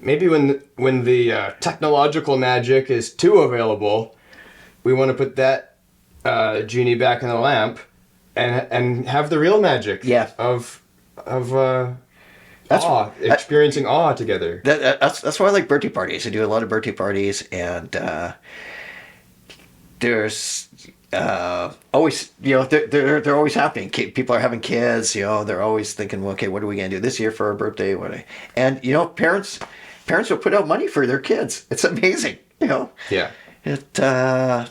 when the technological magic is too available, we want to put that genie back in the lamp and have the real magic. Yeah. Of awe, experiencing awe together. That's why I like birthday parties. I do a lot of birthday parties, and there's always they're always happening. People are having kids. They're always thinking, well, okay, what are we gonna do this year for our birthday? And parents will put out money for their kids. It's amazing. Yeah. The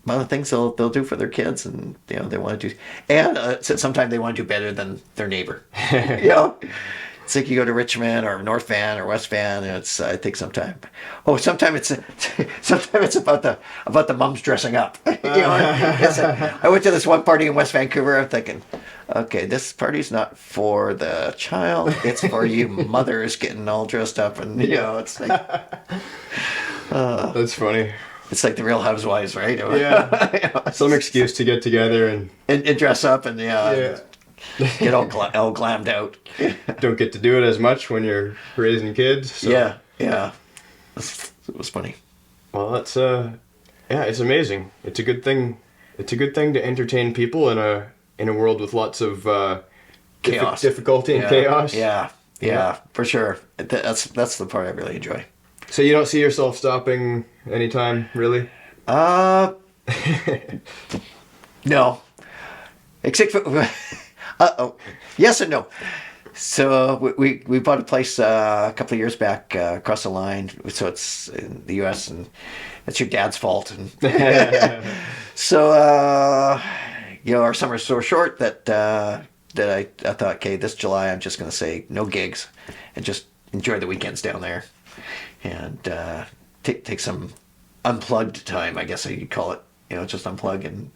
amount of things they'll do for their kids, and they want to do, and sometimes they want to do better than their neighbor. It's like you go to Richmond or North Van or West Van, and I think sometimes it's about the moms dressing up. I went to this one party in West Vancouver. I'm thinking, okay, this party's not for the child; it's for you mothers getting all dressed up, and it's like. That's funny. It's like the Real Housewives, right? Yeah. Some excuse to get together and dress up and get all glammed out. Don't get to do it as much when you're raising kids. So. Yeah. It was funny. Well, that's it's amazing. It's a good thing. It's a good thing to entertain people in a world with lots of chaos, difficulty, and chaos. Yeah, for sure. That's the part I really enjoy. So you don't see yourself stopping anytime, really? No. Except for yes and no. So we bought a place a couple of years back across the line. So it's in the U.S. and it's your dad's fault. And so our summer's so short that that I thought, okay, this July I'm just going to say no gigs and just enjoy the weekends down there and take some unplugged time, I guess you'd call it. Just unplug and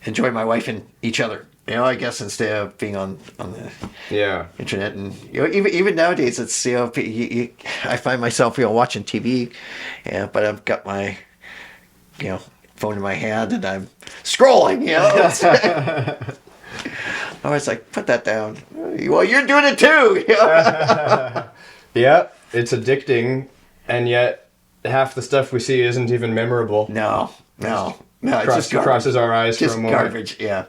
enjoy my wife and each other. I guess instead of being on the internet, and even nowadays it's I find myself watching TV, but I've got my phone in my hand and I'm scrolling. I was like, put that down. Well, you're doing it too. Yeah, it's addicting, and yet half the stuff we see isn't even memorable. No, it's just crosses our eyes just for a moment. Garbage. Yeah.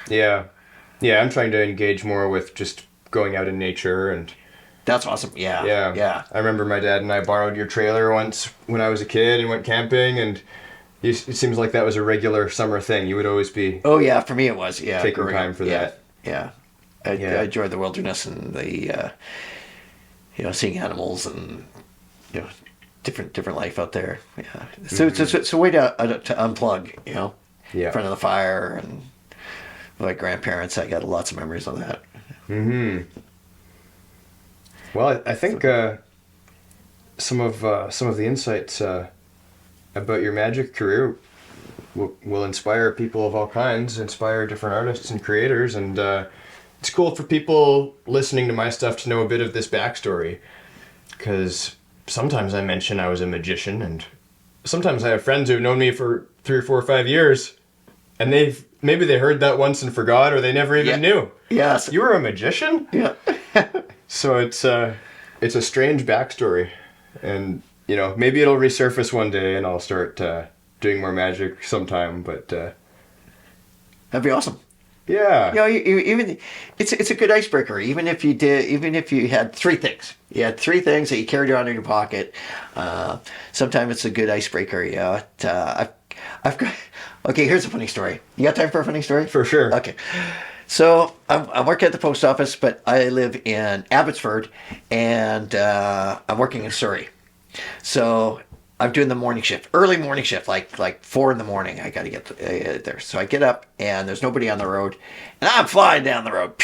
I'm trying to engage more with just going out in nature, and that's awesome. Yeah. I remember my dad and I borrowed your trailer once when I was a kid and went camping, and it seems like that was a regular summer thing. You would always be. Oh yeah, for me it was. Yeah, taking time for that. Yeah. I enjoyed the wilderness and the seeing animals and different life out there. Yeah. So it's a way to unplug. In front of the fire, and with my grandparents, I got lots of memories of that. Well, I think some of the insights about your magic career will inspire people of all kinds, inspire different artists and creators, and it's cool for people listening to my stuff to know a bit of this backstory, because sometimes I mention I was a magician, and sometimes I have friends who've known me for 3 or 4 or 5 years, and maybe they heard that once and forgot, or they never even knew. Yes. You were a magician? Yeah. So it's a strange backstory, and maybe it'll resurface one day, and I'll start doing more magic sometime. But that'd be awesome. Yeah. Even it's a good icebreaker. Even if you had 3 things, that you carried around in your pocket. Sometimes it's a good icebreaker. I've got. Okay, here's a funny story. You got time for a funny story? For sure. Okay. So I'm working at the post office, but I live in Abbotsford, and I'm working in Surrey. So I'm doing the morning shift, early morning shift, like 4 a.m. I got to get there. So I get up, and there's nobody on the road, and I'm flying down the road.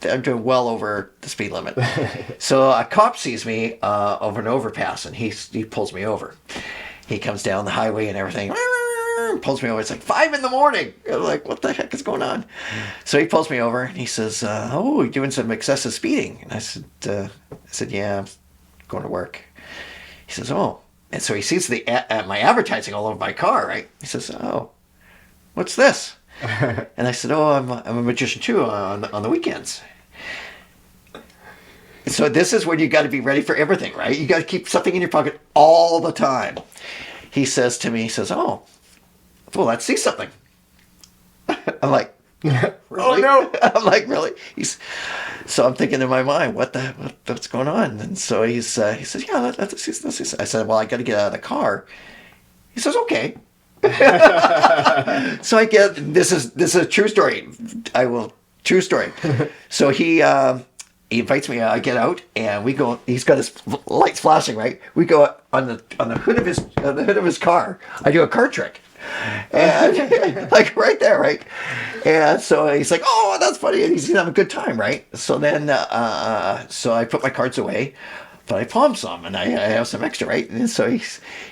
I'm doing well over the speed limit. So a cop sees me over an overpass, and he pulls me over. He comes down the highway and everything, pulls me over. It's like 5 a.m. I'm like, what the heck is going on? So he pulls me over and he says, "Oh, you're doing some excessive speeding." And I said, "Yeah, I'm going to work." He says, "Oh," and so he sees my advertising all over my car, right? He says, "Oh, what's this?" And I said, "Oh, I'm a magician too on the weekends." So this is when you got to be ready for everything, right? You got to keep something in your pocket all the time. He says to me, "Oh, well, let's see something." I'm like, "Really?" Oh no! I'm like, "Really?" So I'm thinking in my mind, what's going on? And so he says, "Yeah, let's see. I said, "Well, I got to get out of the car." He says, "Okay." So I get this is a true story. True story. So he invites me. I get out, and we go. He's got his lights flashing, right? We go on the hood of his car. I do a card trick, and like right there, right? And so he's like, "Oh, that's funny," and he's having a good time, right? So then, so I put my cards away, but I palm some, and I have some extra, right? And so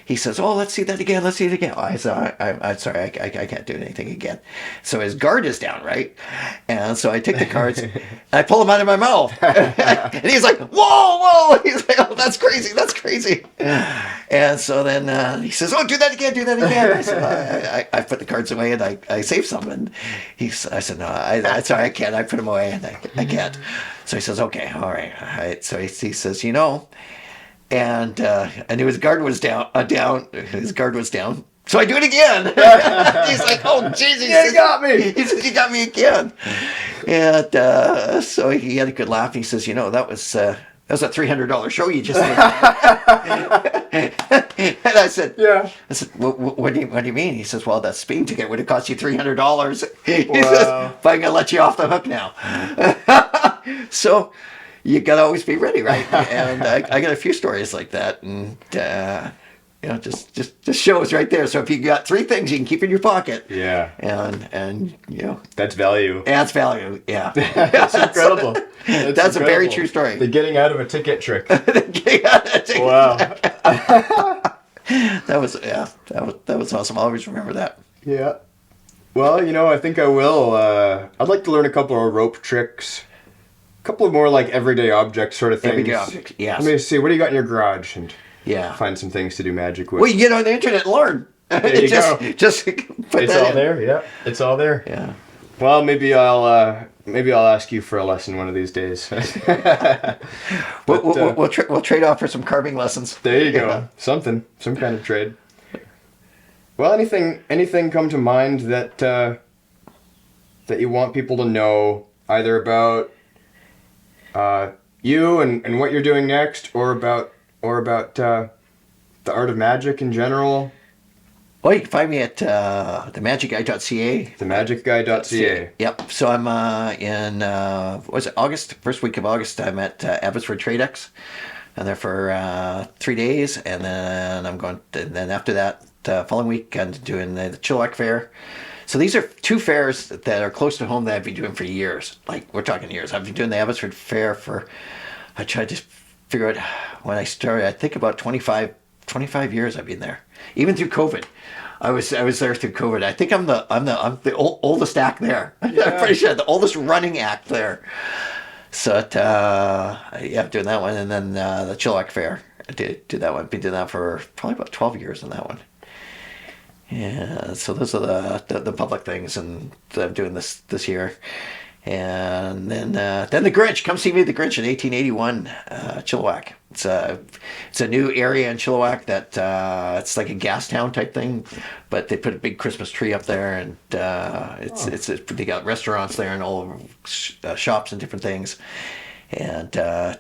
he says, "Oh, let's see that again. Let's see it again." Oh, I said, I'm sorry, I can't do anything again. So his guard is down, right? And so I take the cards, and I pull them out of my mouth. And he's like, whoa. He's like, "Oh, that's crazy. And so then he says, "Oh, do that again. I said, I put the cards away, and I saved some. And I said, "No, sorry, I can't. I put them away, and I can't." So he says, "Okay, all right. So he says, and I knew his guard was down. His guard was down. So I do it again." He's like, "Oh, Jesus, you got me." He says, "You got me again." And so he had a good laugh. He says, "That was a $300 show you just did." And I said, "Yeah." I said, what do you mean?" He says, "Well, that speeding ticket would have cost you $300. He Wow. says, "But I'm gonna let you off the hook now." So you gotta always be ready, right? And I got a few stories like that, and just shows right there. So if you got 3 things you can keep in your pocket, Yeah. and That's value. adds value. Yeah, That's incredible. That's a very true story. The getting out of a ticket trick. Wow, Wow. that was awesome. I'll always remember that. Yeah. Well, I think I will. I'd like to learn a couple of rope tricks. A couple of more like everyday object sort of things. Everyday objects, yes. Let me see. What do you got in your garage? And Yeah. find some things to do magic with. Well, you get on the internet and learn. There you go. Just put It's that all in. there. Yeah. It's all there. Yeah. Well, maybe I'll ask you for a lesson one of these days. We'll trade off for some carving lessons. There you go. Yeah. Some kind of trade. Well, anything come to mind that you want people to know, either about you and what you're doing next, or about the art of magic in general? Well, you can find me at themagicguy.ca. Themagicguy.ca. Yep. So I'm in August? First week of August. I'm at Abbotsford TradeX. I'm there for 3 days, and then I'm going. And then after that, following week, I'm doing the Chilliwack Fair. So these are 2 fairs that are close to home that I've been doing for years. Like, we're talking years. I've been doing the Abbotsford Fair I tried to figure out when I started. I think about 25 years I've been there, even through COVID. I was there through COVID. I think I'm the oldest act there. Yeah. I'm pretty sure the oldest running act there. So I'm doing that one, and then the Chilliwack Fair. I did that one. Been doing that for probably about 12 years in that one. Yeah. So those are the public things, and that I'm doing this year. And then the Grinch. Come see me, the Grinch, in 1881, Chilliwack. It's a new area in Chilliwack that it's like a gas town type thing, but they put a big Christmas tree up there, and they got restaurants there and all shops and different things. And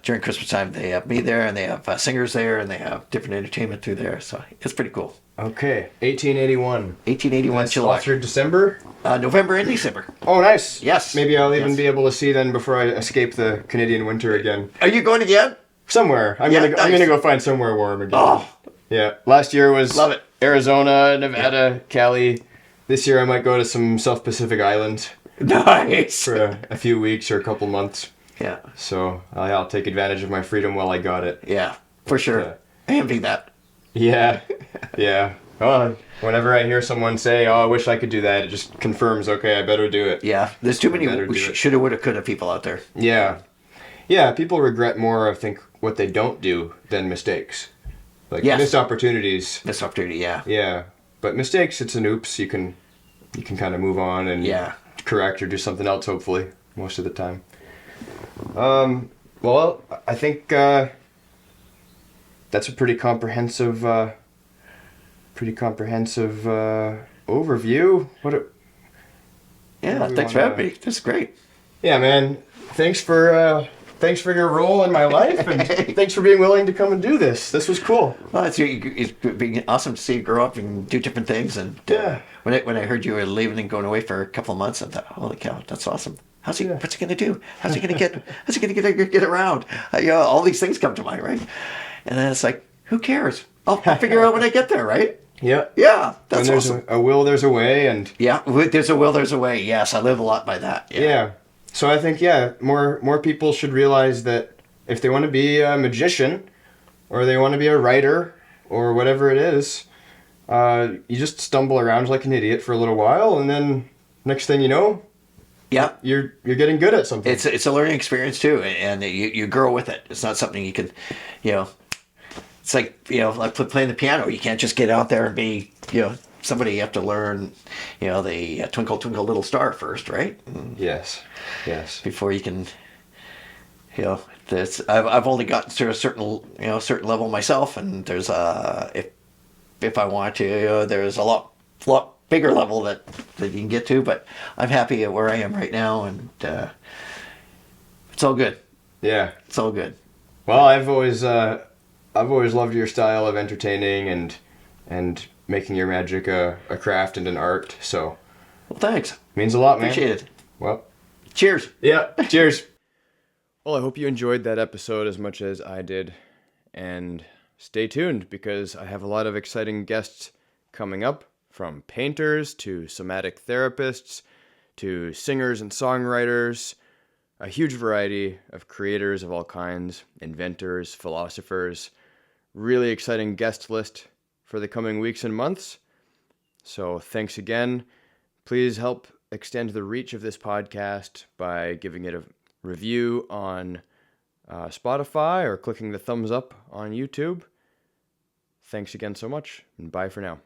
during Christmas time, they have me there, and they have singers there, and they have different entertainment through there. So it's pretty cool. Okay, 1881. 1881 That's all Chilliwack. through December? November and December. Oh, nice. Yes. Maybe I'll even Yes. be able to see then before I escape the Canadian winter again. Are you going again? Somewhere. I'm Yeah, I'm nice. gonna go find somewhere warm again. Oh. Yeah. Last year was Love it. Arizona, Nevada, Cali. This year I might go to some South Pacific island Nice. for a few weeks or a couple months. Yeah. So I'll take advantage of my freedom while I got it. Yeah, for sure. Yeah. I envy that. Yeah. Yeah. Oh, whenever I hear someone say, "Oh, I wish I could do that," it just confirms, okay, I better do it. Yeah, there's too many Better do it. shoulda, woulda, coulda people out there. Yeah. Yeah, people regret more, I think, what they don't do than mistakes. Like Yes. missed opportunities. Missed opportunity, yeah. Yeah. But mistakes, it's an oops. You can kind of move on and Yeah. correct or do something else, hopefully, most of the time. Well, I think that's a pretty comprehensive overview. Yeah, we thanks for wanna- having me. That's great. Yeah, man. Thanks for your role in my life, and thanks for being willing to come and do this. This was cool. Well, it's been awesome to see you grow up and do different things. And Yeah. when I heard you were leaving and going away for a couple of months, I thought, holy cow, that's awesome. What's he gonna do? How's he gonna get around? All these things come to mind, right? And then it's like, who cares? I'll figure out when I get there, right? Yeah. Yeah, that's When there's awesome. a will, there's a way, and Yeah, there's a will, there's a way. Yes, I live a lot by that. yeah. So I think more people should realize that if they want to be a magician, or they want to be a writer, or whatever it is, you just stumble around like an idiot for a little while, and then next thing you know, Yeah. you're getting good at something. It's a learning experience too, and you grow with it. It's not something you can, it's like like playing the piano. You can't just get out there and be somebody. You have to learn the Twinkle Twinkle Little Star first, right? Yes. Before you can I've only gotten to a certain level myself, and there's if I want to there's a lot bigger level that you can get to, but I'm happy at where I am right now, and it's all good. Yeah. It's all good. Well, I've always loved your style of entertaining and making your magic a craft and an art. So Well, thanks. means a lot, man. Appreciate it. Well, Cheers. yeah. Cheers. Well, I hope you enjoyed that episode as much as I did, and stay tuned because I have a lot of exciting guests coming up, from painters to somatic therapists to singers and songwriters, a huge variety of creators of all kinds, inventors, philosophers. Really exciting guest list for the coming weeks and months. So thanks again. Please help extend the reach of this podcast by giving it a review on Spotify or clicking the thumbs up on YouTube. Thanks again so much, and bye for now.